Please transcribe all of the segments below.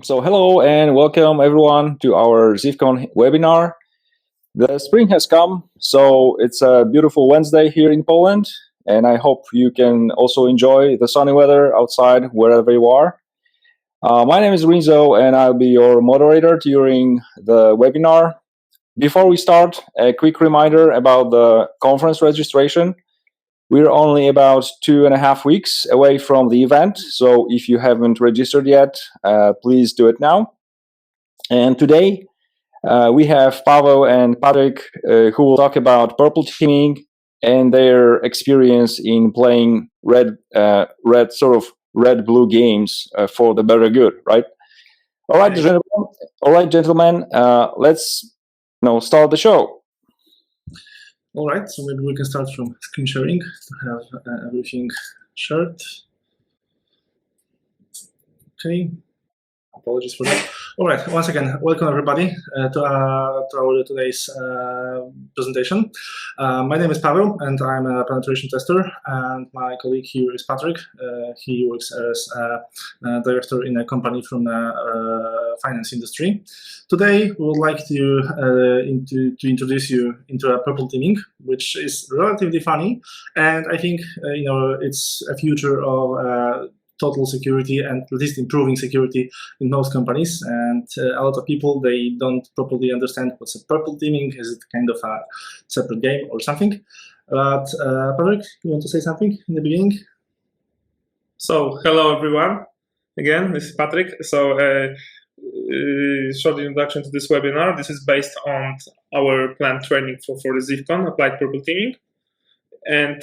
So hello and welcome everyone to our ZIFCon webinar. The spring has come, so it's a beautiful Wednesday here in Poland, and I hope you can also enjoy the sunny weather outside wherever you are. My name is Rinzo, and I'll be your moderator during the webinar. Before we start, a quick reminder about the conference registration. We're only about 2.5 weeks away from the event, so if you haven't registered yet, please do it now. And today, we have Paweł and Patryk, who will talk about purple teaming and their experience in playing red-blue games for the better good, right? All right, gentlemen, let's start the show. All right, so maybe we can start from screen sharing to have everything shared. Okay, apologies for that. All right, once again, welcome everybody to our today's presentation. My name is Paweł, and I'm a penetration tester, and my colleague here is Patryk. He works as a director in a company from the finance industry. Today, we would like to introduce you into a purple teaming, which is relatively funny, and I think it's a future of total security and at least improving security in most companies. And a lot of people, they don't properly understand what's a purple teaming. Is it kind of a separate game or something? But Patryk, you want to say something in the beginning? So hello everyone. Again, this is Patryk. So short introduction to this webinar. This is based on our planned training for the ZIFCon, Applied Purple Teaming. And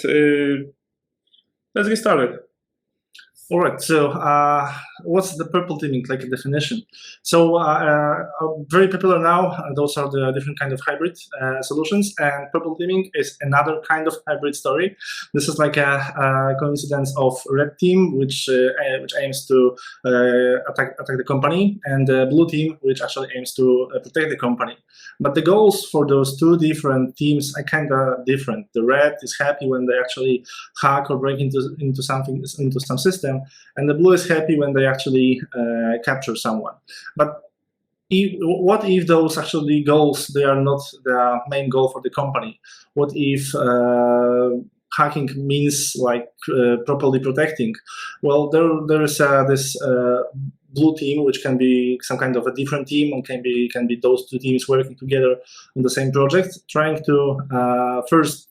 let's get started. All right, so what's the purple teaming, like a definition? So very popular now, those are the different kind of hybrid solutions, and purple teaming is another kind of hybrid story. This is like a coincidence of red team, which aims to attack the company, and the blue team, which actually aims to protect the company. But the goals for those two different teams are kind of different. The red is happy when they actually hack or break into some system, and the blue is happy when they actually capture someone. But what if those actually goals, they are not the main goal for the company? What if hacking means like properly protecting? Well, there is this blue team, which can be some kind of a different team, and can be those two teams working together on the same project, trying to first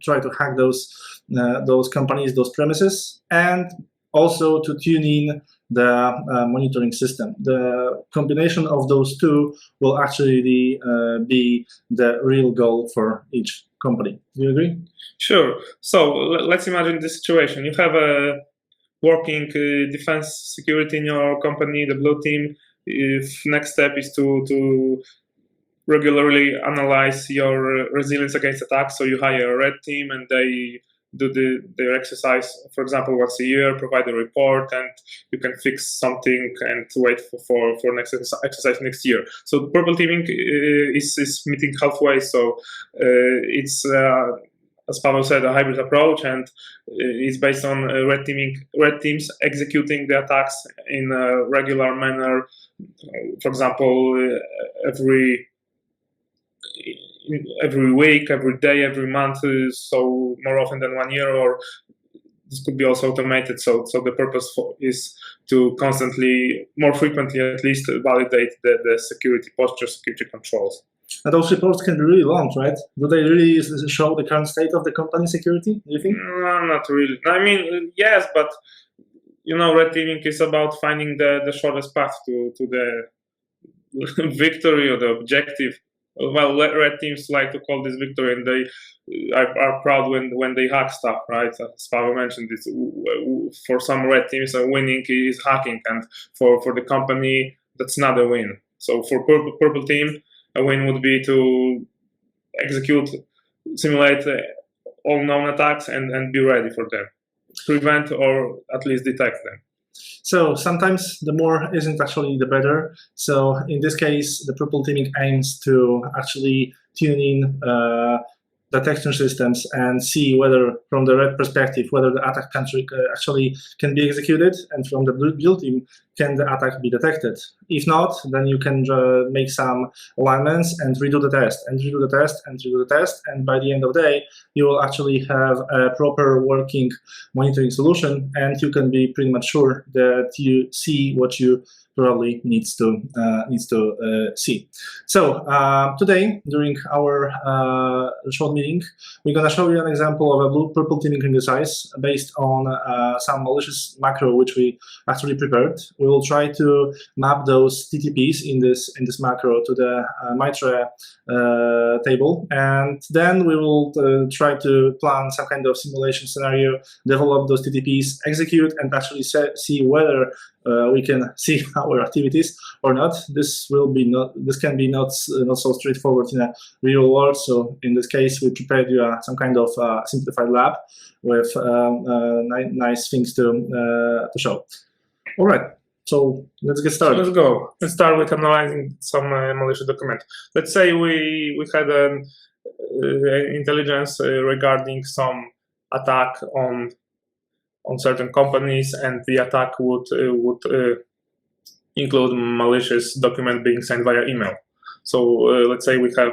try to hack those companies, those premises, and also to tune in the monitoring system. The combination of those two will actually be the real goal for each company. Do you agree? Sure. So let's imagine this situation. You have a working defense security in your company, the blue team. If next step is to regularly analyze your resilience against attacks, so you hire a red team and they do their exercise, for example, once a year, provide a report, and you can fix something and wait for next exercise next year. So purple teaming is meeting halfway. So it's as Paweł said, a hybrid approach, and it's based on red teams executing the attacks in a regular manner. For example, every week, every day, every month, so more often than 1 year, or this could be also automated. So the purpose is to constantly, more frequently at least, validate the security posture, security controls. And those reports can be really long, right? Do they really show the current state of the company security, do you think? No, not really. I mean, yes, but red teaming is about finding the shortest path to the victory or the objective. Well, red teams like to call this victory, and they are proud when they hack stuff, right? As Paweł mentioned, for some red teams, winning is hacking, and for the company, that's not a win. So for purple team, a win would be to simulate all known attacks and be ready for them, prevent or at least detect them. So sometimes the more isn't actually the better. So in this case, the purple teaming aims to actually tune in detection systems and see whether, from the red perspective, whether the attack actually can be executed, and from the blue team can the attack be detected. If not, then you can make some alignments and redo the test, and redo the test, and redo the test, and by the end of the day, you will actually have a proper working monitoring solution, and you can be pretty much sure that you see what you probably needs to see. So today, during our short meeting, we're going to show you an example of a blue-purple teaming exercise based on some malicious macro which we actually prepared. We will try to map those TTPs in this macro to the Mitre table, and then we will try to plan some kind of simulation scenario, develop those TTPs, execute, and actually see whether we can see our activities or not. This can be not so straightforward in a real world. So in this case, we prepared you some kind of simplified lab with nice things to show. All right. So let's get started. So let's go. Let's start with analyzing some malicious document. Let's say we had an intelligence regarding some attack on certain companies, and the attack would include malicious document being sent via email. So let's say we have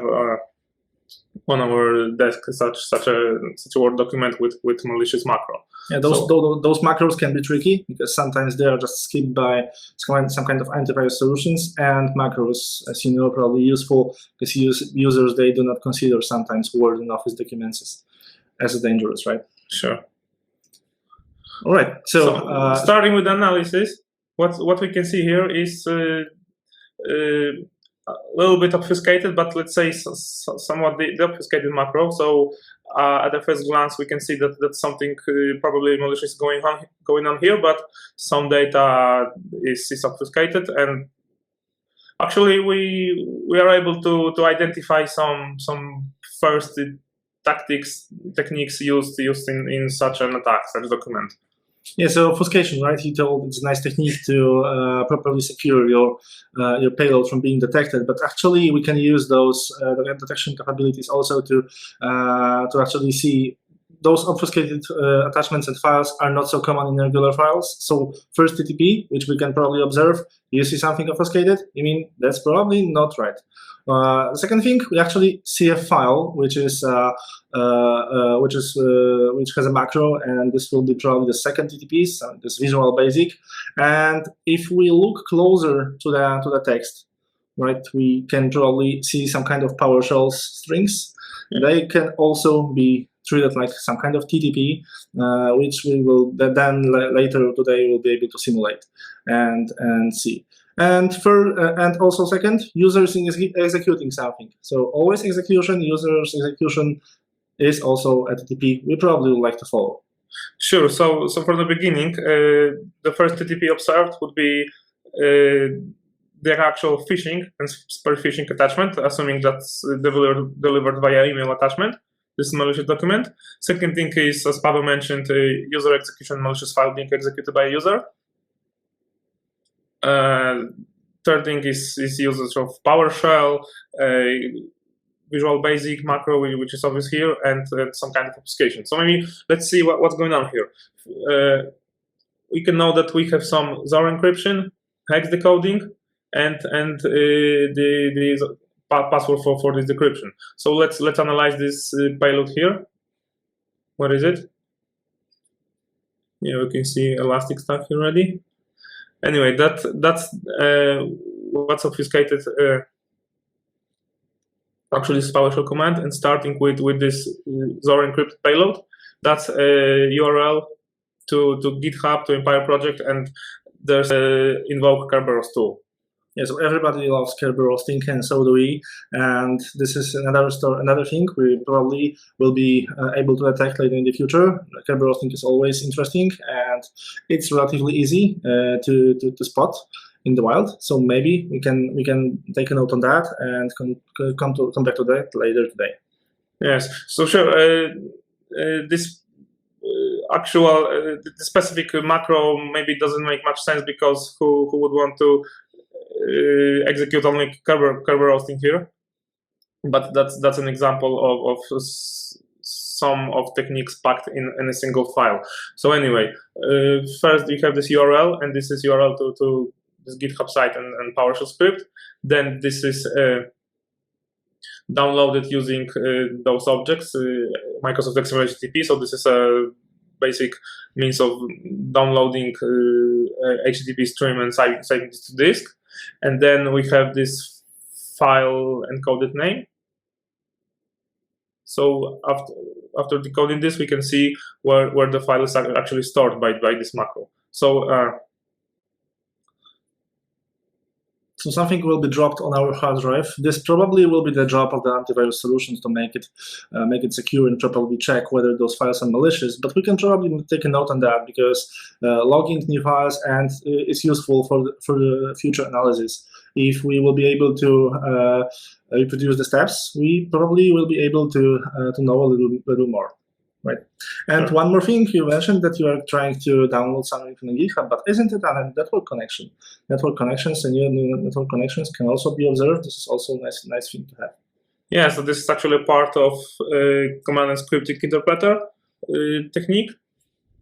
on our desk such a Word document with malicious macro. Yeah, those macros can be tricky because sometimes they are just skipped by some kind of antivirus solutions, and macros, as you know, probably useful because users, they do not consider sometimes Word and Office documents as dangerous, right? Sure. All right. So starting with analysis, what we can see here is a little bit obfuscated, but let's say somewhat the obfuscated macro. So at the first glance, we can see that something probably malicious going on here, but some data is obfuscated, and actually we are able to identify some first techniques used in such an attack, such document. Yeah, so obfuscation, right? You told it's a nice technique to properly secure your payload from being detected, but actually we can use those detection capabilities also to actually see those obfuscated attachments and files are not so common in regular files. So first TTP, which we can probably observe, you see something obfuscated, you mean that's probably not right. The second thing, we actually see a file which has a macro, and this will be probably the second TTP, so this Visual Basic. And if we look closer to the text, right, we can probably see some kind of PowerShell strings. They can also be treated like some kind of TTP, which we will then later today will be able to simulate and see. And also second, users executing something. So always execution, users execution is also a TTP we probably would like to follow. Sure. So from the beginning, the first TTP observed would be the actual phishing and spare phishing attachment, assuming that's delivered via email attachment. This is malicious document. Second thing is, as Paweł mentioned, user execution malicious file being executed by a user. Third thing is usage of PowerShell, Visual Basic macro, which is obvious here, and some kind of obfuscation. So maybe let's see what's going on here. We can know that we have some ZOR encryption, hex decoding, and the password for this decryption. So let's analyze this payload here. What is it? Yeah, we can see Elastic Stack here already. Anyway, that's what's obfuscated. Actually, is Powershell command, and starting with this ZOR encrypted payload, that's a URL to GitHub, to Empire project, and there's a invoke Kerberos tool. Yeah, so everybody loves Kerberos, and so do we. And this is another thing we probably will be able to attack later in the future. Kerberos is always interesting, and it's relatively easy to spot in the wild. So maybe we can take a note on that and come back to that later today. Yes. So sure. This actual the specific macro maybe doesn't make much sense, because who would want to execute only Kerberos in here? But that's an example of some of techniques packed in a single file. So anyway, first we have this URL, and this is URL to this GitHub site and PowerShell script. Then this is downloaded using those objects, Microsoft XML HTTP. So this is a basic means of downloading HTTP stream and saving it to disk. And then we have this file encoded name. So after decoding this, we can see where the file is actually stored by this macro. So something will be dropped on our hard drive. This probably will be the job of the antivirus solutions to make it secure and properly check whether those files are malicious. But we can probably take a note on that, because logging new files and is useful for the future analysis. If we will be able to reproduce the steps, we probably will be able to know a little more. Right. And sure. One more thing, you mentioned that you are trying to download something from GitHub, but isn't it a network connection? Network connections and new network connections can also be observed. This is also a nice thing to have. Yeah, so this is actually part of command and scripting interpreter technique,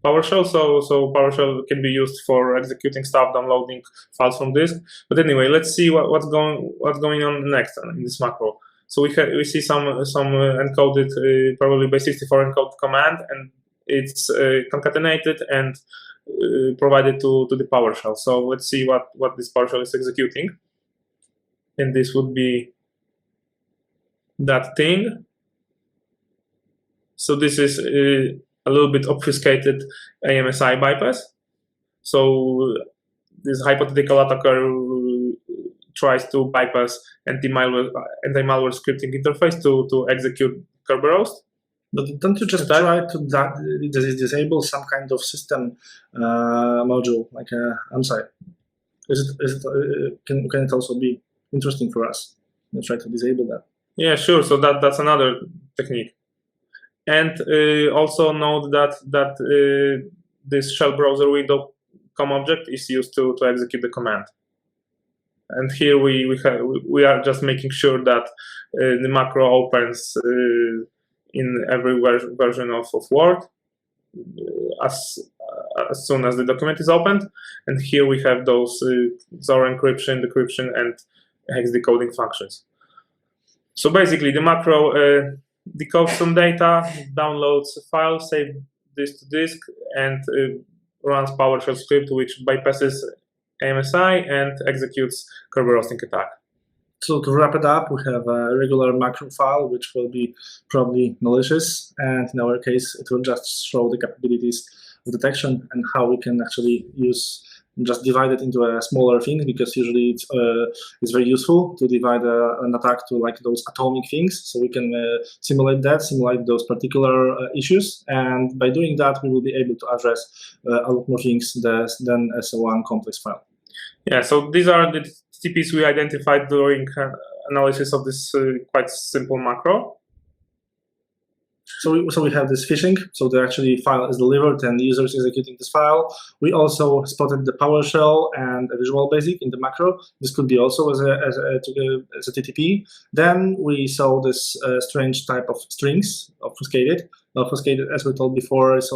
PowerShell. So PowerShell can be used for executing stuff, downloading files from disk. But anyway, let's see what's going on next in this macro. So we see some encoded, probably by 64 encoded command, and it's concatenated and provided to the PowerShell. So let's see what this PowerShell is executing. And this would be that thing. So this is a little bit obfuscated AMSI bypass. So this hypothetical attacker tries to bypass anti-malware scripting interface to execute Kerberos. But don't you just try to disable some kind of system module, like I'm sorry. Can it also be interesting for us? You try to disable that. Yeah, sure. So that's another technique. And also note that this shell browser window com object is used to execute the command. And here we are just making sure that the macro opens in every version of Word as soon as the document is opened. And here we have those XOR encryption, decryption, and hex decoding functions. So basically, the macro decodes some data, downloads a file, saves this to disk, and runs PowerShell script, which bypasses AMSI and executes Kerberos attack. So to wrap it up, we have a regular macro file, which will be probably malicious, and in our case, it will just show the capabilities of detection and how we can actually just divide it into a smaller thing, because usually it's very useful to divide an attack to like those atomic things, so we can simulate those particular issues, and by doing that, we will be able to address a lot more things than as one complex file. Yeah, so these are the TTPs we identified during analysis of this quite simple macro. So we have this phishing, so the actually file is delivered and the user is executing this file. We also spotted the PowerShell and a Visual Basic in the macro. This could be also as a TTP. Then we saw this strange type of strings, obfuscated. Obfuscated, as we told before, is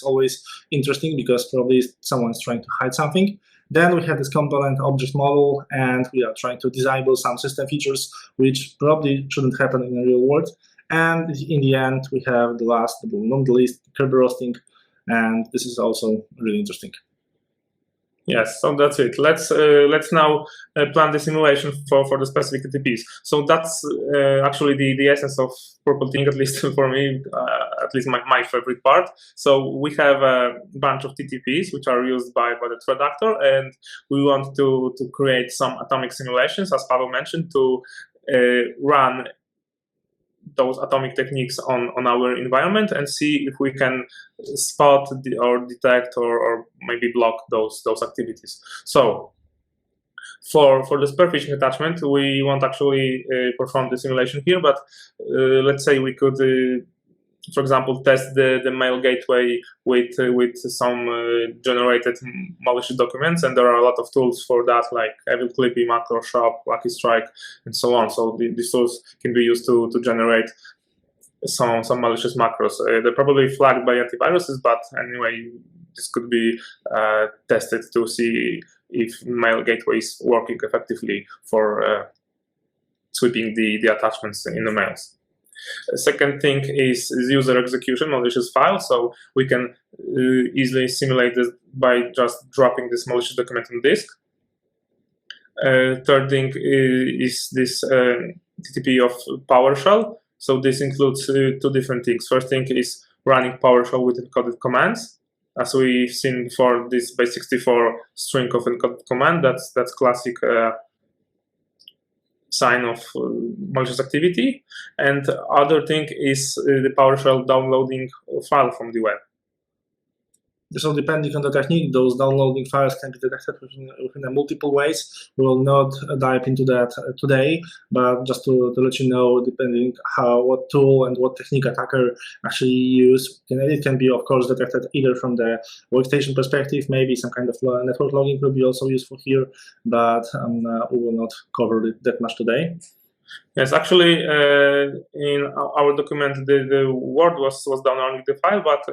always interesting because probably someone's trying to hide something. Then we have this component object model, and we are trying to disable some system features which probably shouldn't happen in the real world. And in the end, we have the last, but not the least, Kerberos, and this is also really interesting. Yes, so that's it. Let's now plan the simulation for the specific TTPs. So that's actually the essence of purple thing, at least for me, at least my favorite part. So we have a bunch of TTPs which are used by the threat actor, and we want to create some atomic simulations, as Paweł mentioned, to run those atomic techniques on our environment and see if we can spot or detect or maybe block those activities. So for the spear phishing attachment, we won't actually perform the simulation here, but let's say we could, for example, test the mail gateway with some generated malicious documents, and there are a lot of tools for that, like Evil Clippy, Macro Shop, Lucky Strike, and so on. So these tools can be used to generate some malicious macros. They're probably flagged by antiviruses, but anyway, this could be tested to see if mail gateway is working effectively for sweeping the attachments in the mails. Second thing is user execution malicious file, so we can easily simulate this by just dropping this malicious document on disk. Third thing is this TTP of PowerShell. So this includes two different things. First thing is running PowerShell with encoded commands. As we've seen before, this base 64 string of encoded command, that's classic sign of malicious activity. And other thing is the PowerShell downloading file from the web. So depending on the technique, those downloading files can be detected within multiple ways. We will not dive into that today, but just to let you know, depending what tool and what technique attacker actually use, it can be, of course, detected either from the workstation perspective, maybe some kind of network logging will be also useful here, but we will not cover it that much today. Yes, actually, in our document, the word was downloading the file, but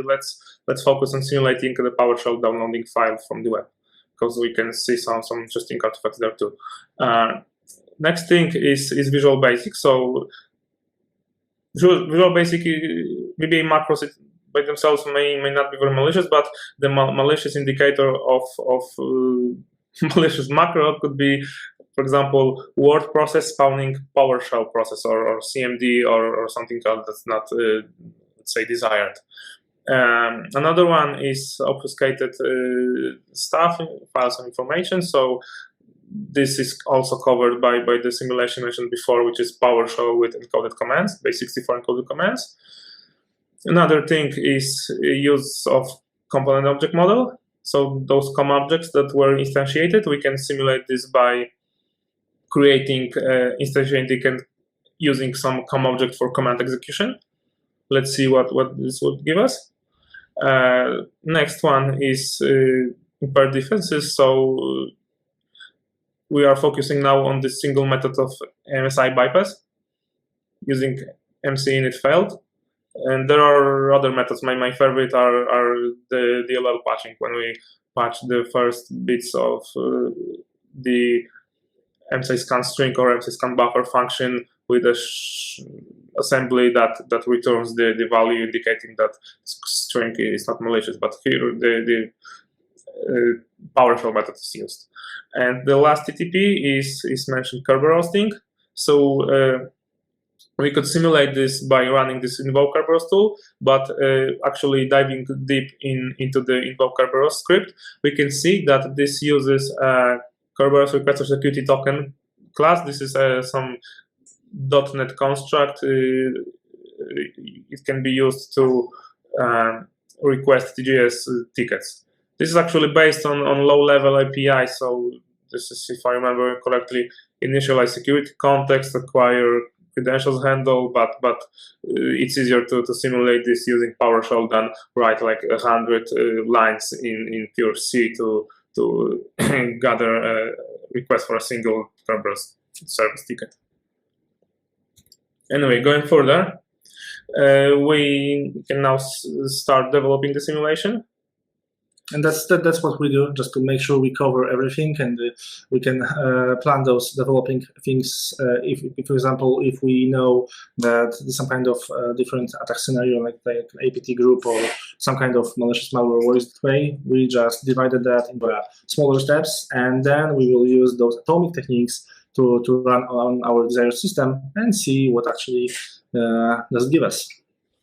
let's focus on simulating the PowerShell downloading file from the web, because we can see some interesting artifacts there too. Next thing is Visual Basic. So Visual Basic VBA macros by themselves may not be very malicious, but the malicious indicator of malicious macro could be, for example, word process spawning PowerShell process or CMD or something else that's not, let's say, desired. Another one is obfuscated stuff, files and information. So this is also covered by the simulation mentioned before, which is PowerShell with encoded commands, base 64 encoded commands. Another thing is use of component object model. So those COM objects that were instantiated, we can simulate this by creating instantiating and using some COM object for command execution. Let's see what this would give us. Next one is impaired defenses. So we are focusing now on this single method of MSI bypass using MC init failed. And there are other methods. My favorite are the DLL patching, when we patch the first bits of the MC scan string or MC scan buffer function with a assembly that returns the value indicating that string is not malicious, but here the PowerShell method is used. And the last TTP is mentioned Kerberos thing. So we could simulate this by running this invoke Kerberos tool, but actually diving deep into the invoke Kerberos script, we can see that this uses Kerberos requester security token class. This is some .NET construct. It can be used to request TJS tickets. This is actually based on low-level API. So this is, if I remember correctly, initialize security context, acquire credentials handle, but it's easier to simulate this using PowerShell than write like 100 lines in pure C to gather a request for a single Kerberos service ticket. Anyway, going further, we can now start developing the simulation. And that's what we do, just to make sure we cover everything, and we can plan those developing things. If, for example, if we know that there's some kind of different attack scenario, like an APT group or some kind of malicious malware works that way, we just divided that into smaller steps, and then we will use those atomic techniques to run on our desired system and see what actually does give us.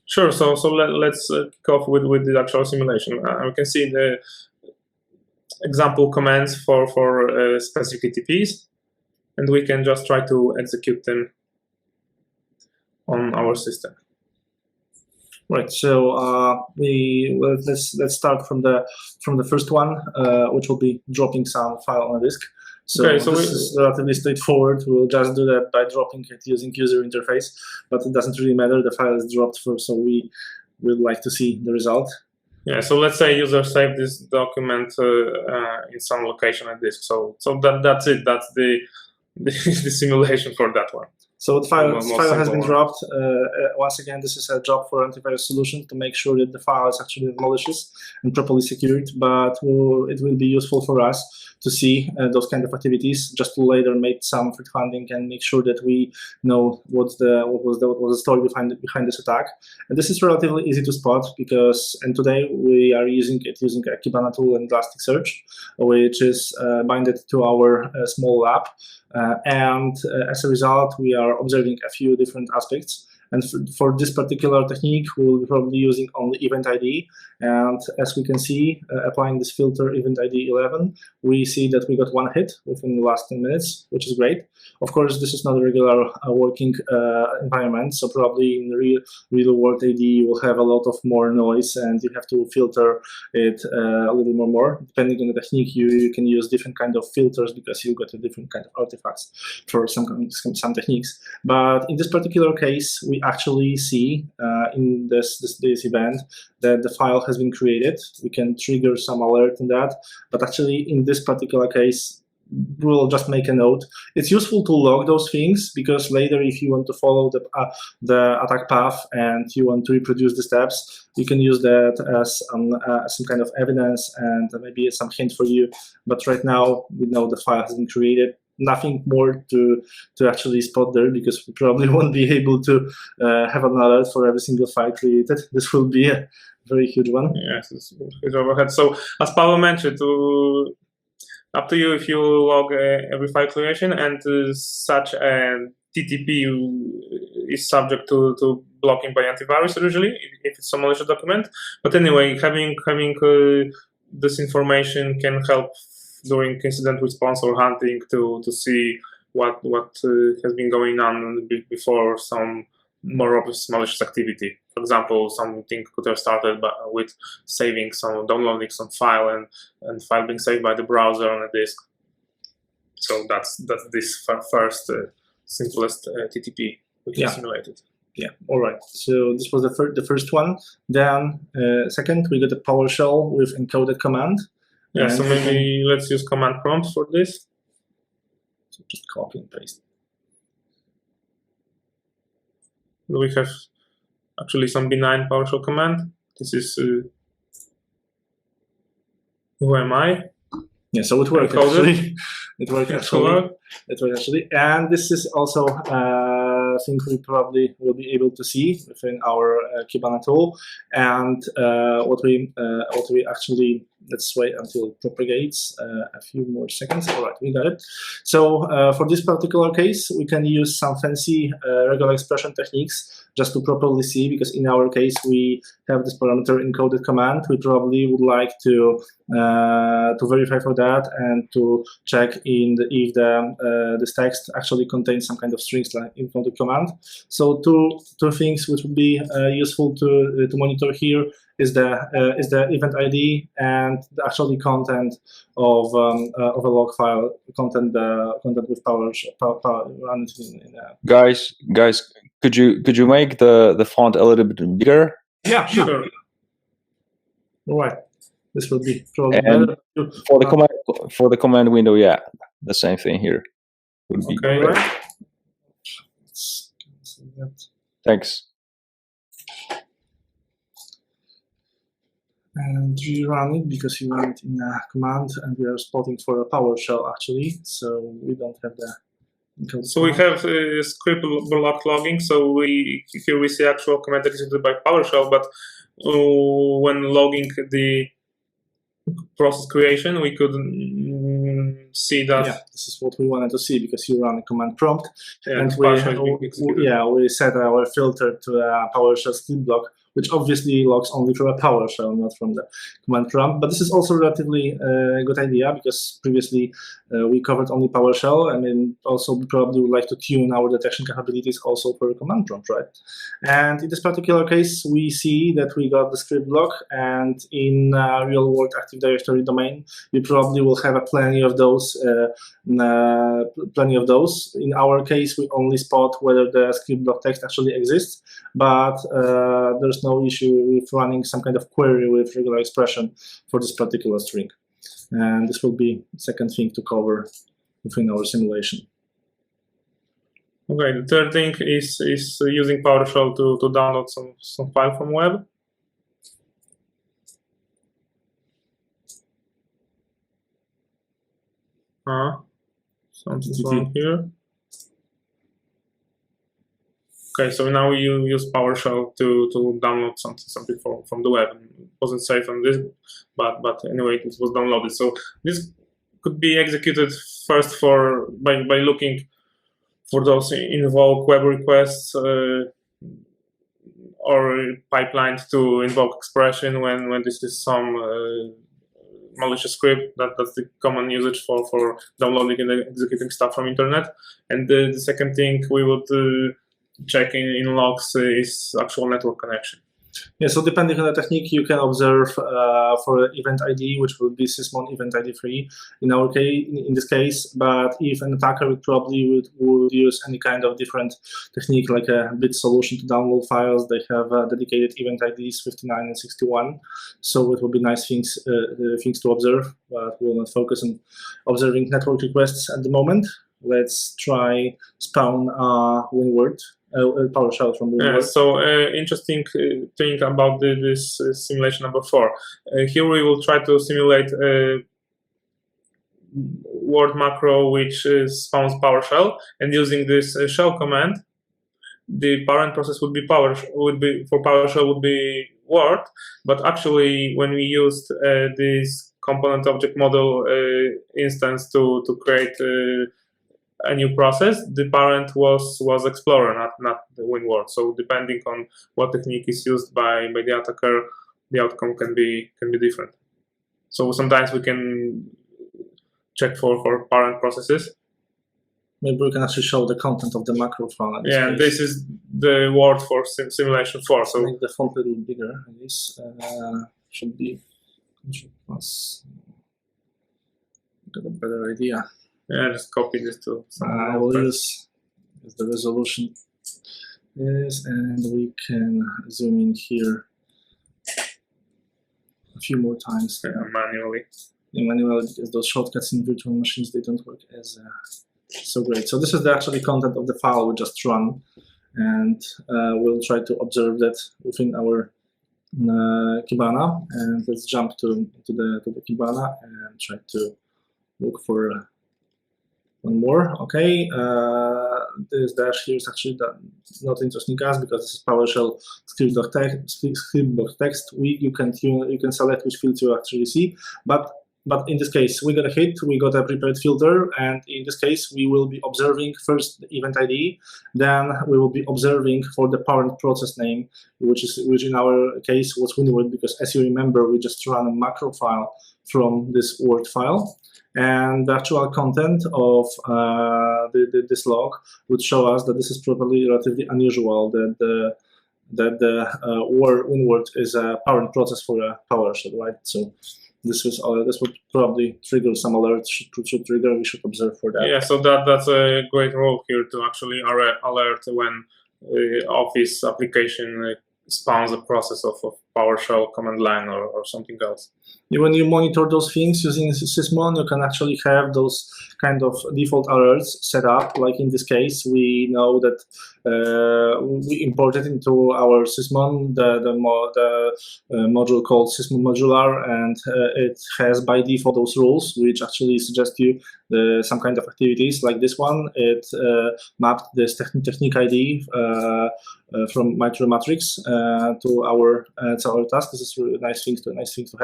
Sure. So let's kick off with the actual simulation. We can see the example commands for specific TTPs, and we can just try to execute them on our system. Right. So let's start from the first one, which will be dropping some file on a disk. So, okay, so this is relatively straightforward. We'll just do that by dropping it using user interface, but it doesn't really matter. The file is dropped first, so we would like to see the result. Yeah, so let's say user saved this document in some location at disk. So that's it. That's the simulation for that one. So the file More has been simple. dropped. Once again, this is a job for antivirus solution to make sure that the file is actually malicious and properly secured, but it will be useful for us to see those kind of activities, just to later make some threat hunting and make sure that we know what was the story behind this attack. And this is relatively easy to spot because, and today we are using a Kibana tool and Elasticsearch, which is binded to our small lab. And as a result, we are observing a few different aspects. And for this particular technique, we'll be probably using only event ID. And as we can see, applying this filter event ID 11, we see that we got one hit within the last 10 minutes, which is great. Of course, this is not a regular working environment, so probably in the real world AD, you will have a lot of more noise and you have to filter it a little more. Depending on the technique, you can use different kind of filters because you got a different kind of artifacts for some techniques. But in this particular case, we actually see in this event that the file has been created. We can trigger some alert in that, but actually in this particular case, we'll just make a note. It's useful to log those things because later, if you want to follow the attack path and you want to reproduce the steps, you can use that as some kind of evidence and maybe some hint for you. But right now, we know the file has been created. Nothing more to actually spot there because we probably won't be able to have an alert for every single file created. This will be a very huge one. Yes, it's a huge overhead. So as Paweł mentioned, up to you if you log every file creation, and such a TTP is subject to blocking by antivirus usually if it's a malicious document. But anyway, having this information can help during incident response or hunting to see what has been going on before some more obvious malicious activity. For example, something could have started with downloading some file and file being saved by the browser on a disk. So that's this first simplest TTP we can simulate it. Yeah. All right. So this was the first one. Then second, we got a PowerShell with encoded command. Yeah, so maybe let's use command prompts for this. So just copy and paste. We have actually some benign PowerShell command. This is who am I? Yeah, so it worked actually. It worked actually. And this is also a thing we probably will be able to see within our Kibana tool. And what we actually, let's wait until it propagates a few more seconds. All right, we got it. So for this particular case, we can use some fancy regular expression techniques just to properly see, because in our case, we have this parameter encoded command. We probably would like to verify for that and to check if this text actually contains some kind of strings like encoded command. So two things which would be useful to monitor here is the event ID and the actually content of a log file, content with PowerShell run in Guys, could you make the font a little bit bigger? Yeah, sure. All right. This will be probably and better. For the command window, yeah, the same thing here would be okay. great. Right. Thanks. And rerun it because you run it in a command, and we are spotting for a PowerShell actually, so we don't have the. So we have script block logging. So here we see actual command executed by PowerShell, but when logging the process creation, we could see that. Yeah, this is what we wanted to see because you run a command prompt, and we set our filter to a PowerShell script block, which obviously logs only from a PowerShell, not from the command prompt. But this is also relatively a good idea because previously we covered only PowerShell. I mean, also we probably would like to tune our detection capabilities also for a command prompt, right? And in this particular case, we see that we got the script block, and in real-world Active Directory domain, you probably will have plenty of those. In our case, we only spot whether the script block text actually exists, but there's no issue with running some kind of query with regular expression for this particular string. And this will be the second thing to cover within our simulation. Okay, the third thing is using PowerShell to download some file from web. Something's wrong here. Okay, so now we use PowerShell to download something from the web. It wasn't safe on this, but anyway, it was downloaded. So this could be executed first by looking for those invoke web requests or pipelined to invoke expression when this is some malicious script. That's the common usage for downloading and executing stuff from internet. And the second thing we would check in logs is actual network connection. Yeah, so depending on the technique, you can observe for event ID, which will be sysmon event ID 3 in our case, in this case. But if an attacker would use any kind of different technique, like a bit solution to download files, they have dedicated event IDs 59 and 61. So it will be nice things to observe, but we will not focus on observing network requests at the moment. Let's try spawn WinWord. PowerShell from WinWord. Yeah, so interesting thing about this simulation number 4. Here we will try to simulate a word macro which spawns PowerShell, and using this shell command, the parent process would be PowerShell would be Word, but actually when we used this component object model instance to create a new process, the parent was Explorer, not the WinWord. So depending on what technique is used by the attacker, the outcome can be different. So sometimes we can check for parent processes. Maybe we can actually show the content of the macro file. Yeah, and this is the word for simulation 4. So make the font a little bigger. This should be Control plus. Got a better idea. Yeah, just copy this to. I will use the resolution is, and we can zoom in here a few more times. Manually. Manually, because those shortcuts in virtual machines, they don't work as so great. So this is the actually content of the file we just run, and we'll try to observe that within our Kibana. And let's jump to the Kibana and try to look for one more. Okay, this dash here is actually not interesting us because this is PowerShell script.text. You can select which fields you actually see, but in this case we got a hit, we got a prepared filter, and in this case we will be observing first the event ID, then we will be observing for the parent process name, which in our case was WinWord, because as you remember we just ran a macro file from this Word file. And the actual content of this log would show us that this is probably relatively unusual, that the WinWord is a parent process for a PowerShell, right? So this would probably trigger some alerts. Should trigger. We should observe for that. Yeah, so that's a great role here to actually alert when Office application spawns a process of PowerShell command line or something else. When you monitor those things using sysmon, you can actually have those kind of default alerts set up. Like in this case, we know that we imported into our sysmon the module called sysmon modular, and it has by default those rules which actually suggest you some kind of activities. Like this one, it mapped this technique ID from Matrix to our task. This is a really nice thing to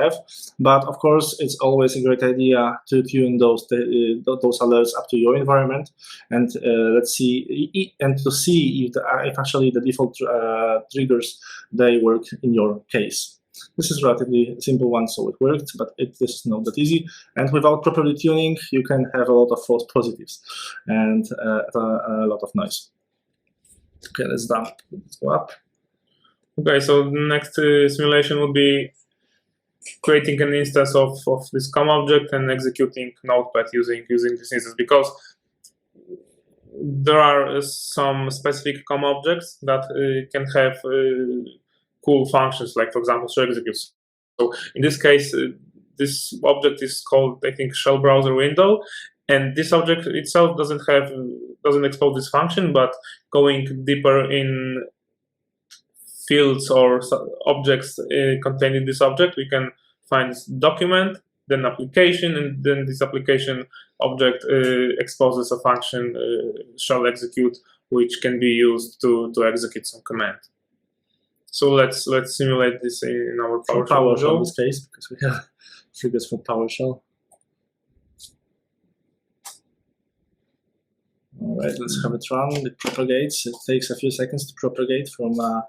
have. But of course, it's always a great idea to tune those alerts up to your environment, and let's see to see if actually the default triggers they work in your case. This is relatively simple one, so it worked, but this is not that easy. And without properly tuning, you can have a lot of false positives and a lot of noise. Okay, let's go up. Okay, so the next simulation would be creating an instance of this COM object and executing Notepad using this instance, because there are some specific COM objects that can have cool functions, like for example show executes. So in this case, this object is called, I think, shell browser window, And this object itself doesn't expose this function, but going deeper in fields or objects contained in this object, we can find this document, then application, and then this application object exposes a function shall execute, which can be used to execute some command. So let's simulate this in our PowerShell in this case, because we have figures for PowerShell. All right, let's have it run. It propagates. It takes a few seconds to propagate from our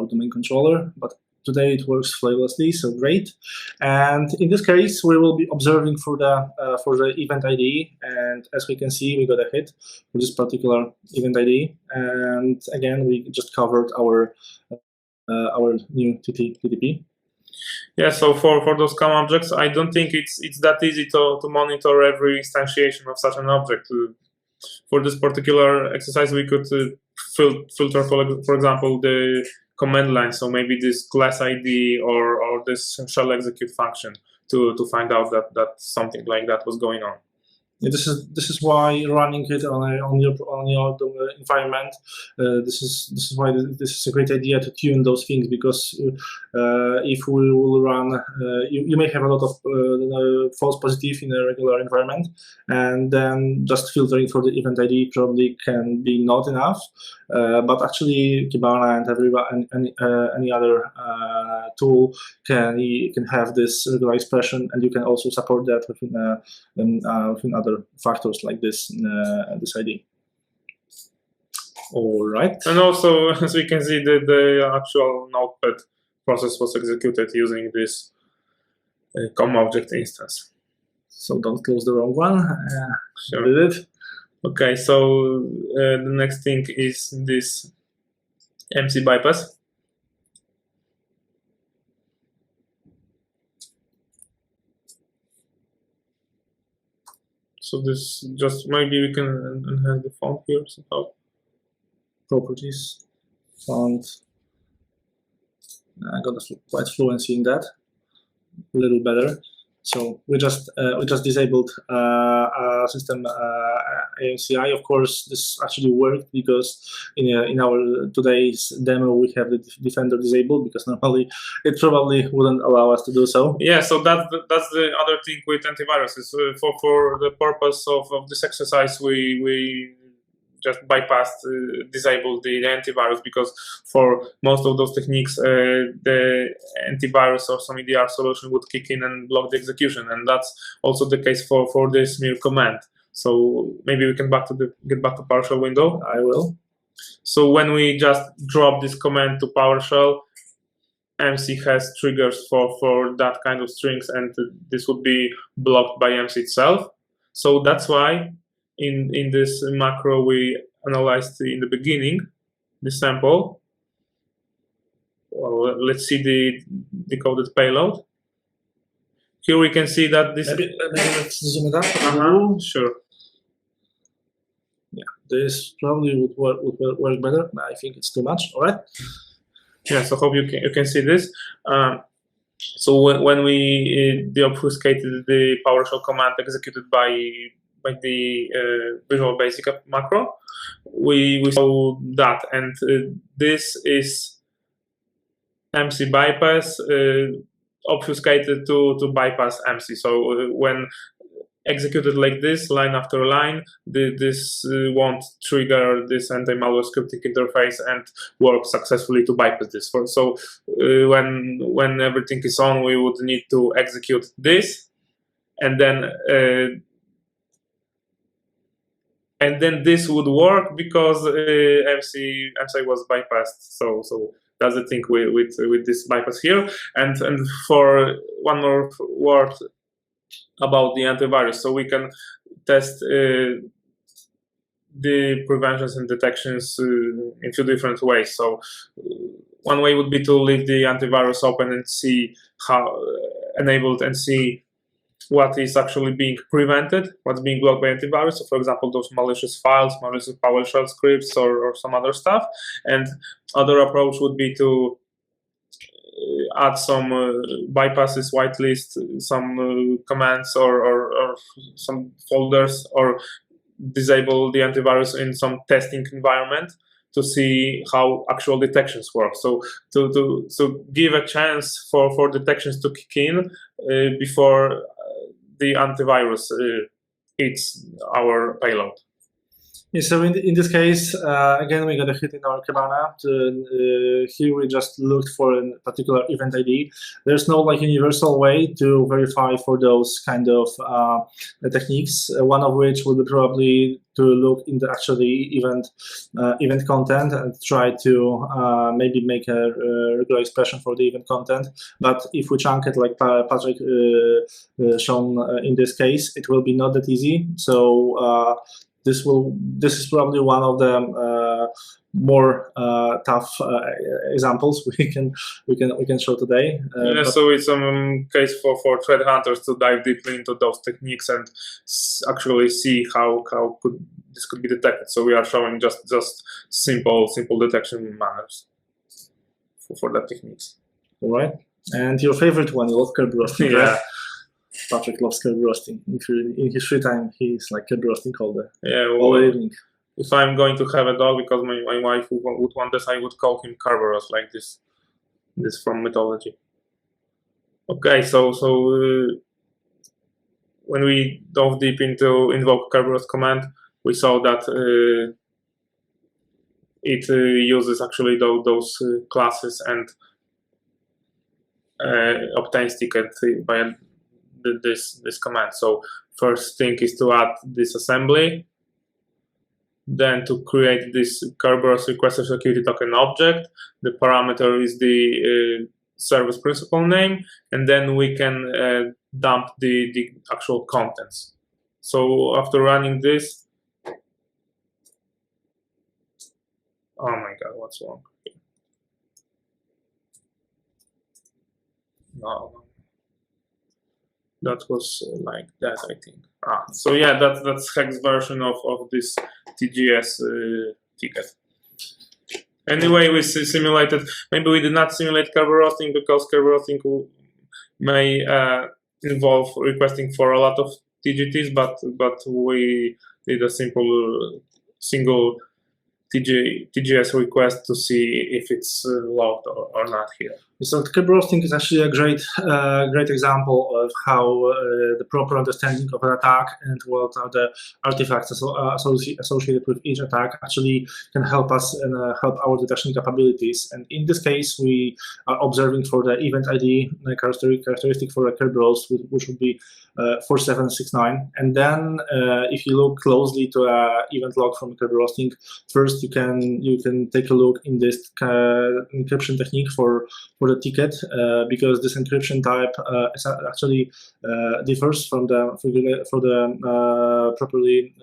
domain controller, but today it works flawlessly, so great. And in this case, we will be observing for the event ID, and as we can see, we got a hit for this particular event ID. And again, we just covered our new TTP. Yeah, so for those COM objects, I don't think it's that easy to monitor every instantiation of such an object. For this particular exercise, we could filter, for example, the command line, so maybe this class ID or this shall execute function to find out that something like that was going on. Yeah, this is why running it on your environment. This is why this is a great idea to tune those things, because if we will run, you may have a lot of false positive in a regular environment, and then just filtering for the event ID probably can be not enough. But actually, Kibana and any other tool can have this regular expression, and you can also support that within other factors like this ID. All right. And also, as we can see, the actual notepad process was executed using this COM object instance. So don't close the wrong one. Sure. Did it? Okay, so the next thing is this MC bypass. So this just maybe we can enhance the font here somehow. Properties, font. I got quite fluency in that, a little better. So we just disabled system AMCI. Of course, this actually worked because in our today's demo we have the Defender disabled, because normally it probably wouldn't allow us to do so. Yeah, so that's the other thing with antiviruses. For the purpose of this exercise, we just bypassed, disabled the antivirus, because for most of those techniques, the antivirus or some EDR solution would kick in and block the execution, and that's also the case for this mere command. So maybe we can get back to PowerShell window. I will. So when we just drop this command to PowerShell, MC has triggers for that kind of strings, and this would be blocked by MC itself. So that's why in this macro we analyzed in the beginning the sample. Well, let's see the decoded payload. Here we can see that this. Maybe let's zoom it up. Sure. Yeah, this probably would work better. I think it's too much. All right. Yeah, so hope you can see this. So when we deobfuscated the PowerShell command executed by the Visual Basic macro, we saw that, and this is MC bypass obfuscated to bypass MC. So when executed like this, line after line, this won't trigger this anti-malware scripting interface and work successfully to bypass this. So when everything is on, we would need to execute this, and then this would work because MC was bypassed. So that's the thing with this bypass here. And for one more word about the antivirus, so we can test the preventions and detections in a few different ways. So one way would be to leave the antivirus open and see how enabled and see what is actually being prevented, what's being blocked by antivirus. So for example, those malicious files, malicious PowerShell scripts, or some other stuff. And other approach would be to add some bypasses, whitelist some commands or some folders, or disable the antivirus in some testing environment to see how actual detections work. So to give a chance for detections to kick in before the antivirus hits our payload. Yeah, so in this case, again, we got a hit in our Kibana. Here we just looked for a particular event ID. There's no like universal way to verify for those kind of techniques. One of which would be probably to look in the actually event content and try to maybe make a regular expression for the event content. But if we chunk it like Patryk shown in this case, it will be not that easy. So this is probably one of the more tough examples we can show today. So it's a case for threat hunters to dive deeply into those techniques and actually see how this could be detected. So we are showing just simple detection manners for that techniques. All right. And your favorite one, you love Kerberos. Yeah. Right? Patryk loves Kerberos. In his free time, he's like Kerberos all the evening. If I'm going to have a dog, because my wife would want this, I would call him Kerberos, like this from mythology. Okay, so when we dove deep into invoke Kerberos command, we saw that it uses actually those classes and obtains ticket by this command. So first thing is to add this assembly, then to create this Kerberos requester security token object. The parameter is the service principal name, and then we can dump the actual contents. So after running this, oh my god, what's wrong? No. That was like that, I think. So yeah, that's hex version of this TGS ticket. Anyway, we simulated. Maybe we did not simulate Kerberos because Kerberos may involve requesting for a lot of TGTs, but we did a single TGS request to see if it's logged or not here. So Kerberos is actually a great example of how the proper understanding of an attack and what are the artifacts associated with each attack actually can help us and help our detection capabilities. And in this case, we are observing for the event ID characteristic for a Kerberos, which would be 4769. And then if you look closely to an event log from Kerberos, first you can take a look in this encryption technique for the ticket, because this encryption type actually differs from the properly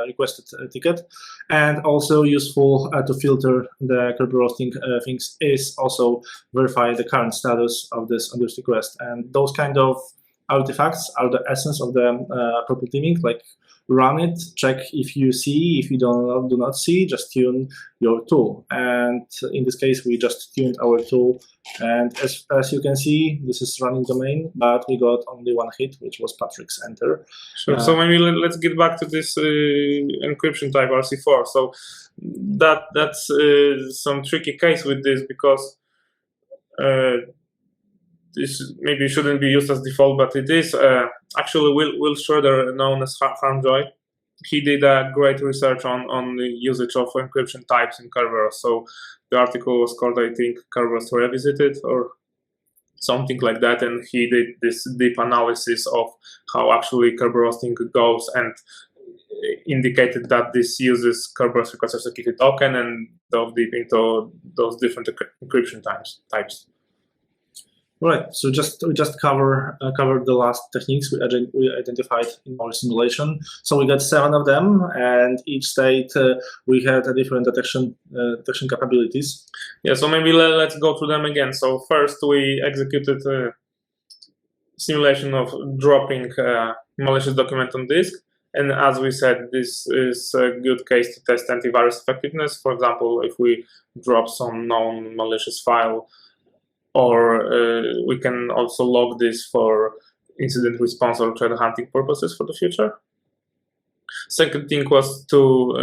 requested ticket, and also useful to filter the Kerberos things is also verify the current status of this request. And those kind of artifacts are the essence of the proper teaming. Like, run it, check if you see. If you do not see, just tune your tool. And in this case, we just tuned our tool. And as you can see, this is running domain, but we got only one hit, which was Patryk's enter. Sure. So maybe let's get back to this encryption type RC4. So that's some tricky case with this, because this maybe shouldn't be used as default, but it is. Actually, Will Schroeder, known as Harmjoy, he did a great research on the usage of encryption types in Kerberos. So the article was called, I think, Kerberos Revisited or something like that, and he did this deep analysis of how actually Kerberos goes, and indicated that this uses Kerberos requester security token and dove deep into those different encryption types. Right. So we just covered the last techniques we identified in our simulation. So we got 7 of them, and each state we had a different detection capabilities. Yeah. So maybe let's go through them again. So first we executed a simulation of dropping malicious document on disk, and as we said, this is a good case to test antivirus effectiveness. For example, if we drop some known malicious file or we can also log this for incident response or threat hunting purposes for the future. Second thing was to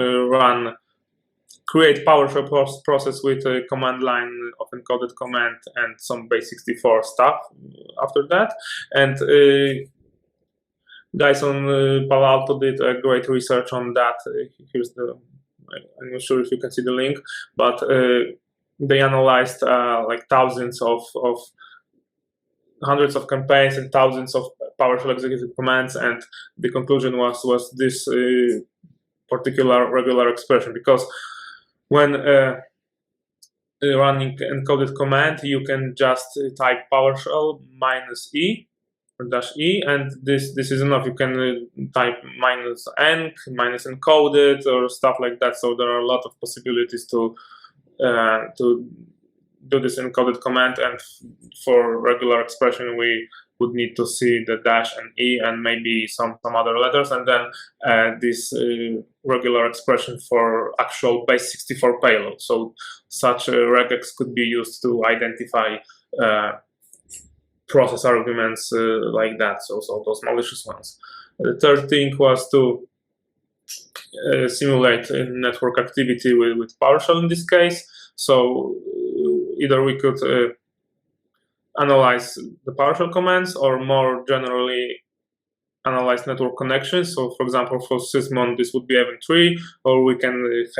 create PowerShell process with a command line of encoded command and some base64 stuff after that. And guys on Palo Alto did a great research on that. Here's I'm not sure if you can see the link, but they analyzed like hundreds of campaigns and thousands of PowerShell executed commands, and the conclusion was this particular regular expression, because when running encoded command, you can just type PowerShell -e or -e, and this is enough. You can type -enc, -encoded, or stuff like that. So there are a lot of possibilities to do this encoded command, and for regular expression we would need to see the dash and e and maybe some other letters, and then this regular expression for actual base64 payload. So such regex could be used to identify process arguments like that, so those malicious ones. The third thing was to simulate network activity with PowerShell in this case. So either we could analyze the PowerShell commands, or more generally analyze network connections. So for example, for Sysmon, this would be event tree, or we can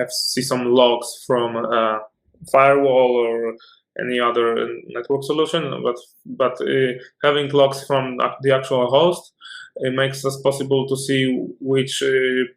see some logs from a firewall or any other network solution. But having logs from the actual host, it makes us possible to see which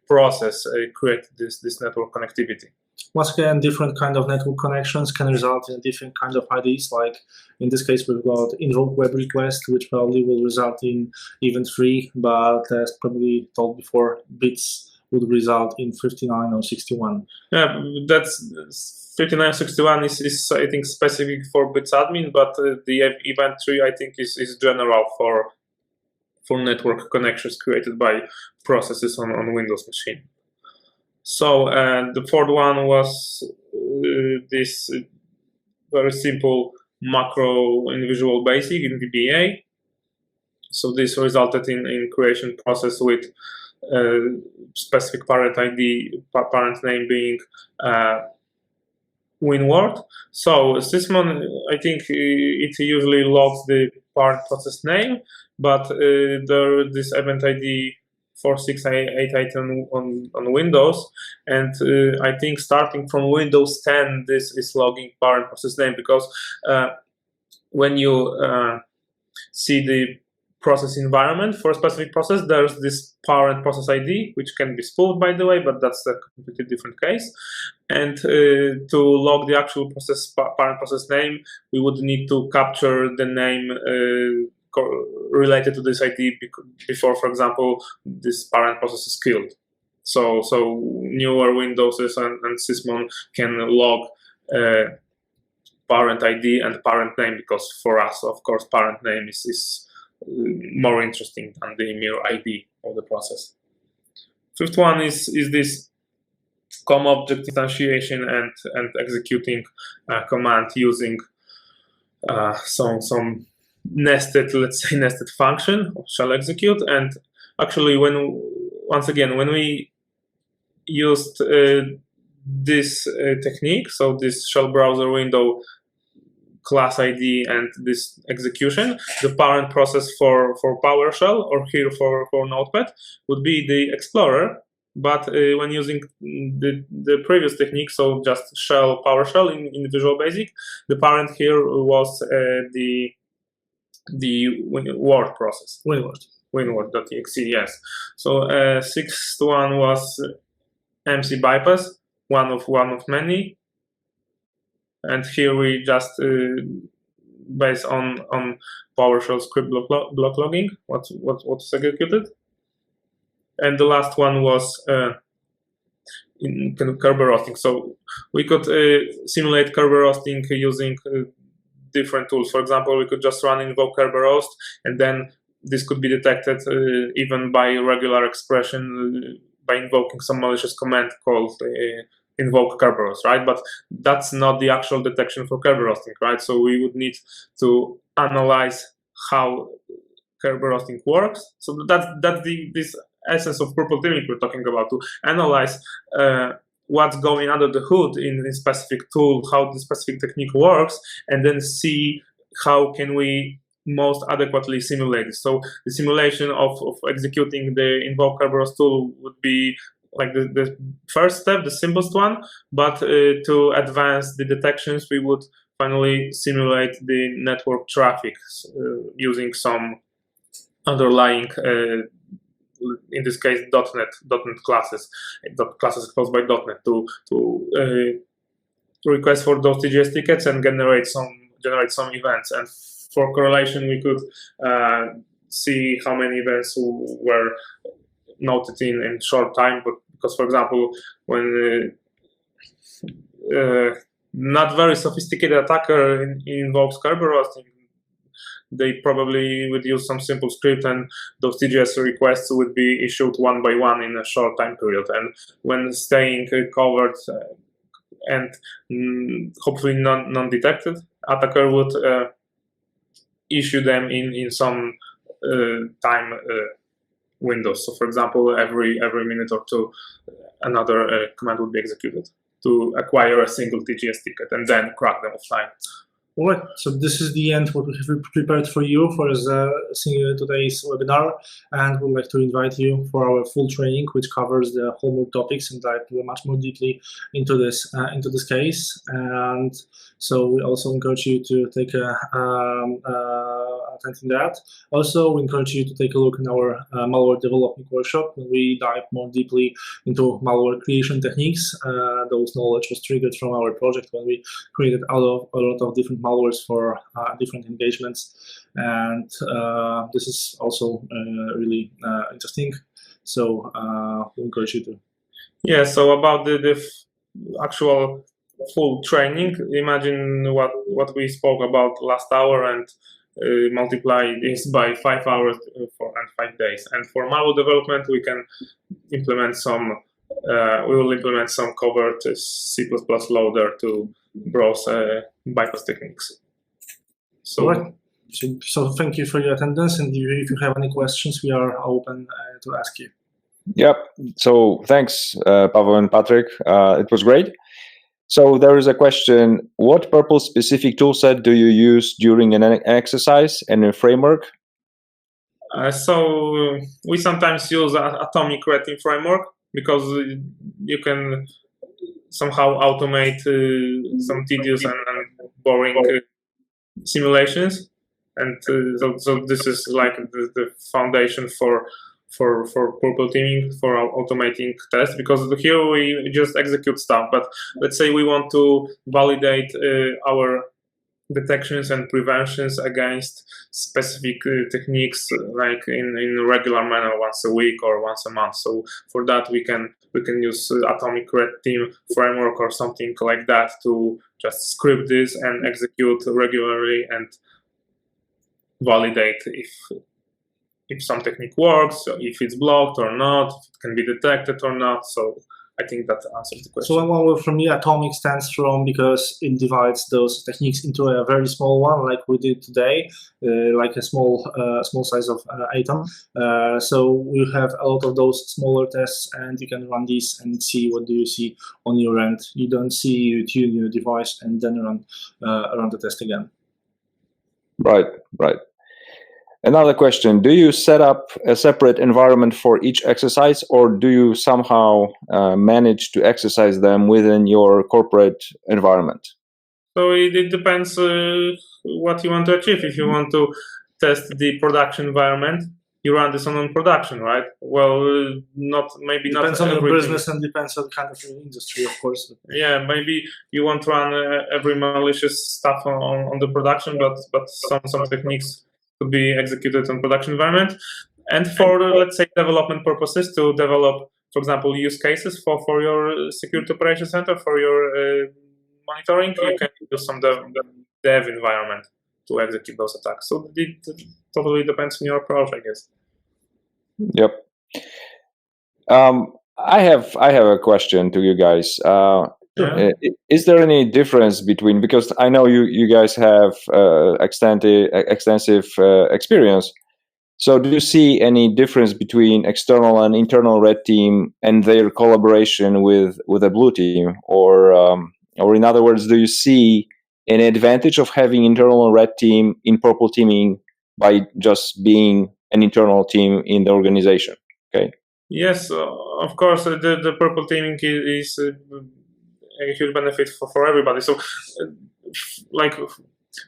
process created this network connectivity. Once again, different kind of network connections can result in different kind of IDs. Like in this case, we've got invoke web request, which probably will result in event 3, but as probably told before, bits would result in 59 or 61. Yeah, that's 59, 61 is I think specific for bits admin, but the event 3 I think is general for network connections created by processes on Windows machine. So the fourth one was this very simple macro in Visual Basic in VBA. So this resulted in creation process with specific parent ID, parent name being WinWord. So Sysmon, I think it usually logs the parent process name, but this event ID 4688 on Windows, and I think starting from Windows 10, this is logging parent process name, because when you see the process environment for a specific process, there's this parent process ID, which can be spoofed, by the way, but that's a completely different case. And to log the actual parent process name, we would need to capture the name related to this ID before, for example, this parent process is killed. So newer Windows and Sysmon can log parent ID and parent name, because for us, of course, parent name is more interesting than the mere ID of the process. Fifth one is this COM object instantiation and executing command using some nested, let's say, nested function of shell execute. And actually, when we used this technique, so this shell browser window, class ID, and this execution, the parent process for PowerShell, or here for Notepad, would be the Explorer. But when using the previous technique, so just shell PowerShell in Visual Basic, the parent here was the Word process. WinWord.exe, yes. So sixth one was MC bypass, one of many. And here we just based on PowerShell script block logging, what's executed. And the last one was in Kerberosing. So we could simulate Kerberosing using different tools. For example, we could just run invoke Kerberos, and then this could be detected even by regular expression by invoking some malicious command called invoke Kerberos, right? But that's not the actual detection for Kerberosing, right? So we would need to analyze how Kerberosing works. So that's this essence of purple teaming we're talking about, to analyze what's going under the hood in a specific tool, how the specific technique works, and then see how can we most adequately simulate it. So the simulation of executing the invoke Kerberos tool would be like the first step, the simplest one, but to advance the detections, we would finally simulate the network traffic using some underlying, in this case, .NET classes exposed by .NET to request for those TGS tickets and generate some events. And for correlation, we could see how many events were noted in short time. But because, for example, when not very sophisticated attacker invokes Kerberos, they probably would use some simple script, and those TGS requests would be issued one by one in a short time period. And when staying covered and hopefully non-detected, attacker would issue them in some time windows. So, for example, every minute or two, another command would be executed to acquire a single TGS ticket and then crack them offline. All right, so this is the end what we have prepared for you for today's webinar, and we'd like to invite you for our full training, which covers the homework topics and dive much more deeply into this case. And so we also encourage you to take attend in that. Also, we encourage you to take a look in our malware development workshop, when we dive more deeply into malware creation techniques. Those knowledge was triggered from our project when we created a lot of different malwares for different engagements, and this is also really interesting. So we encourage you to. Yeah. So about the actual full training, imagine what we spoke about last hour and multiply this by 5 hours and 5 days. And for malware development, we can implement some. We will implement some covert C++ loader to browse bypass techniques. So, right. So thank you for your attendance, and if you have any questions, we are open to ask you. Yep. So thanks, Paweł and Patryk. It was great. So there is a question: what purple specific toolset do you use during an exercise and a framework? So we sometimes use atomic red team framework, because you can somehow automate some tedious and boring simulations, and so this is like the foundation for purple teaming, for automating tests, because here we just execute stuff. But let's say we want to validate our detections and preventions against specific techniques, like in a regular manner, once a week or once a month. So for that, we can use atomic red team framework or something like that to just script this and execute regularly and validate if some technique works, if it's blocked or not, if it can be detected or not. So I think that answers the question. So one word from me, atomic stands from because it divides those techniques into a very small one, like we did today, like a small size of atom. So we have a lot of those smaller tests, and you can run these and see what do you see on your end. You don't see, you tune your device and then run the test again. Right. Another question: do you set up a separate environment for each exercise, or do you somehow manage to exercise them within your corporate environment? So it depends what you want to achieve. If you want to test the production environment, you run this on production, right? Well, Depends on your business and depends on kind of your industry, of course. Yeah, maybe you want to run every malicious stuff on the production, but some techniques to be executed on production environment. And for, let's say, development purposes, to develop, for example, use cases for your security operations center, for your monitoring, you can use some dev environment to execute those attacks. So it totally depends on your approach, I guess. Yep. I have a question to you guys. Is there any difference between, because I know you guys have extensive experience. So do you see any difference between external and internal red team and their collaboration with a blue team, or in other words, do you see an advantage of having internal red team in purple teaming by just being an internal team in the organization? Okay. Yes, of course, the purple teaming is a huge benefit for everybody. So, like,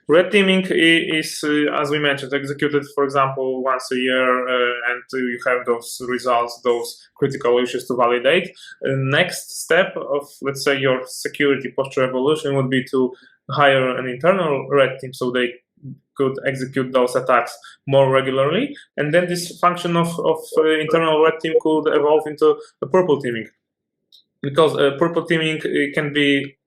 red teaming is, as we mentioned, executed, for example, once a year, and you have those results, those critical issues to validate. Next step of, let's say, your security posture evolution would be to hire an internal red team so they could execute those attacks more regularly, and then this function of internal red team could evolve into a purple teaming, because purple teaming can be,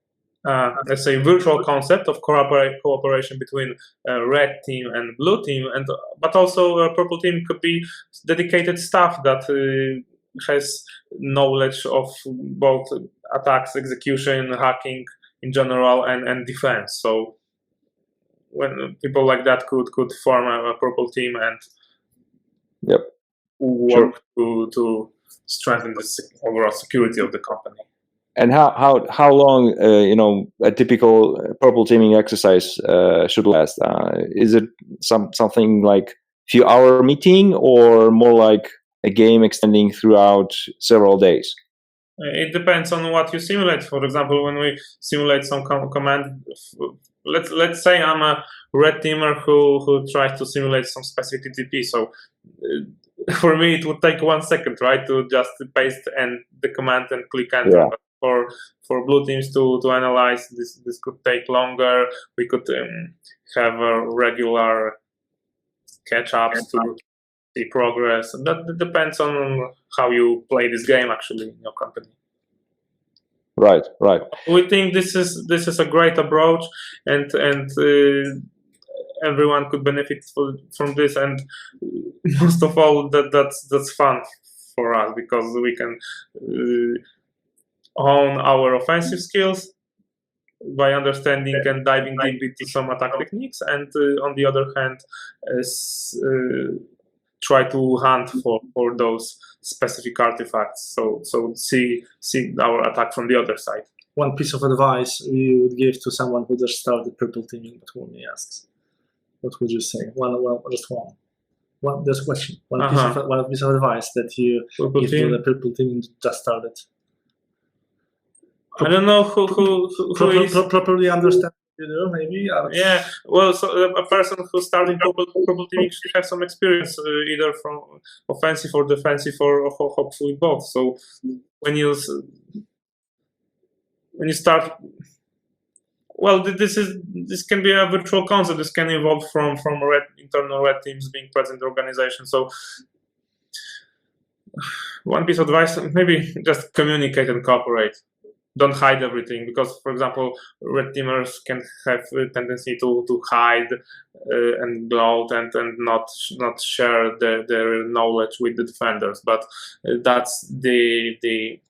let's say, virtual concept of cooperation between red team and blue team, but also purple team could be dedicated staff that has knowledge of both attacks, execution, hacking in general, and defense. So when people like that could form a purple team and work to strengthen the overall security of the company. And how long a typical purple teaming exercise should last? Is it something like few hour meeting, or more like a game extending throughout several days? It depends on what you simulate. For example, when we simulate some command, let's say I'm a red teamer who tries to simulate some specific TTP. So for me, it would take 1 second, right, to just paste and the command and click enter. Yeah. But for blue teams to analyze this could take longer. We could have a regular catch-ups to see progress. And that depends on how you play this game actually in your company. Right. We think this is a great approach, and everyone could benefit from this, and most of all that's fun for us, because we can hone our offensive skills by understanding and diving deep into some attack techniques, and on the other hand, try to hunt for those specific artifacts. So see our attack from the other side. One piece of advice you would give to someone who just started purple teaming but only asks, what would you say? Just a question. One piece of advice that you give to the purple teaming just started. I don't know who is properly understand. Maybe. Yeah. Well, so a person who's starting purple teaming should have some experience, either from offensive or defensive, or hopefully both. So when you start, well, this can be a virtual concept. This can evolve from internal red teams being present in the organization. So one piece of advice: maybe just communicate and cooperate. Don't hide everything, because, for example, red teamers can have a tendency to hide and gloat and not share their knowledge with the defenders. But that's the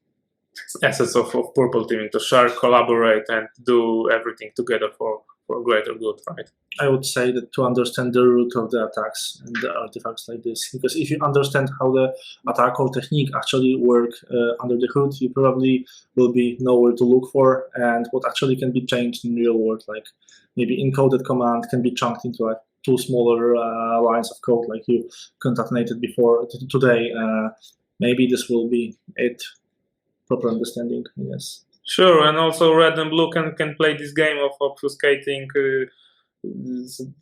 essence of purple teaming: to share, collaborate, and do everything together for greater good, right? I would say that to understand the root of the attacks and the artifacts like this, because if you understand how the attack or technique actually work under the hood, you probably will know where to look for and what actually can be changed in real world. Like maybe encoded command can be chunked into like 2 smaller lines of code, like you concatenated before today. Maybe this will be it. Proper understanding, yes. Sure, and also red and blue can play this game of obfuscating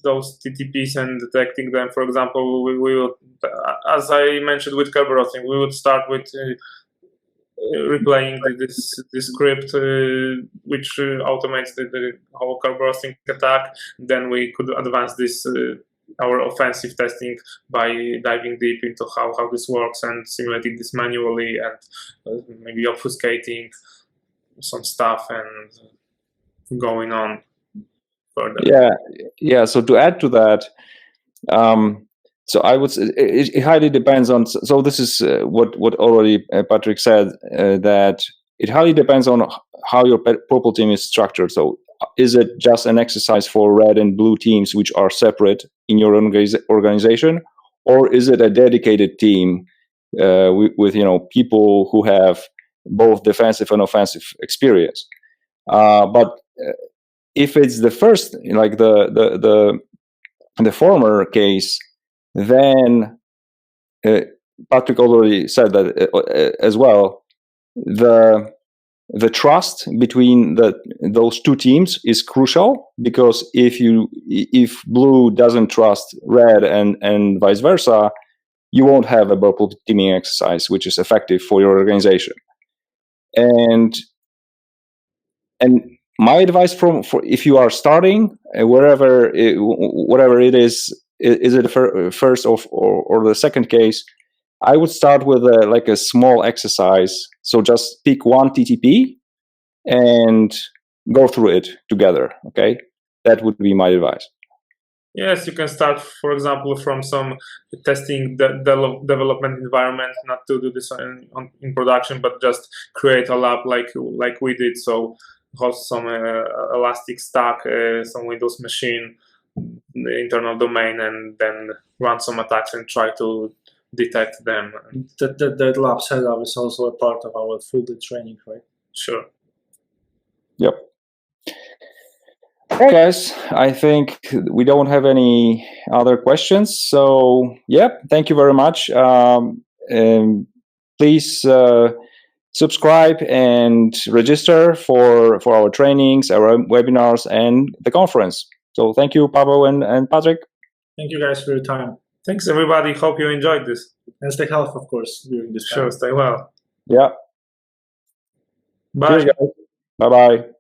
those TTPs and detecting them. For example, we would, as I mentioned with Kerberos, we would start with replaying this script which automates the whole Kerberos attack. Then we could advance this our offensive testing by diving deep into how this works and simulating this manually, and maybe obfuscating some stuff and going on further. Yeah. So to add to that, So I would say it highly depends on. So this is what already Patryk said, that it highly depends on how your purple team is structured. So is it just an exercise for red and blue teams which are separate in your organization, or is it a dedicated team with people who have both defensive and offensive experience? But if it's the first, like the former case, then Patryk already said that as well. The trust between those two teams is crucial, because if blue doesn't trust red and vice versa, you won't have a purple teaming exercise which is effective for your organization. And my advice for if you are starting whatever it is it the first or the second case, I would start with a small exercise. So just pick one TTP and go through it together. Okay, that would be my advice. Yes, you can start, for example, from some testing development environment, not to do this in production, but just create a lab like we did. So host some Elastic Stack, some Windows machine, the internal domain, and then run some attacks and try to detect them. That lab setup is also a part of our full day training, right? Sure. Yep. Okay, guys, I think we don't have any other questions. So, yep, thank you very much. Please subscribe and register for our trainings, our webinars, and the conference. So thank you, Paweł and Patryk. Thank you guys for your time. Thanks, everybody. Hope you enjoyed this. And stay healthy, of course, during this time. Sure, stay well. Yeah. Bye. Cheers, guys. Bye-bye.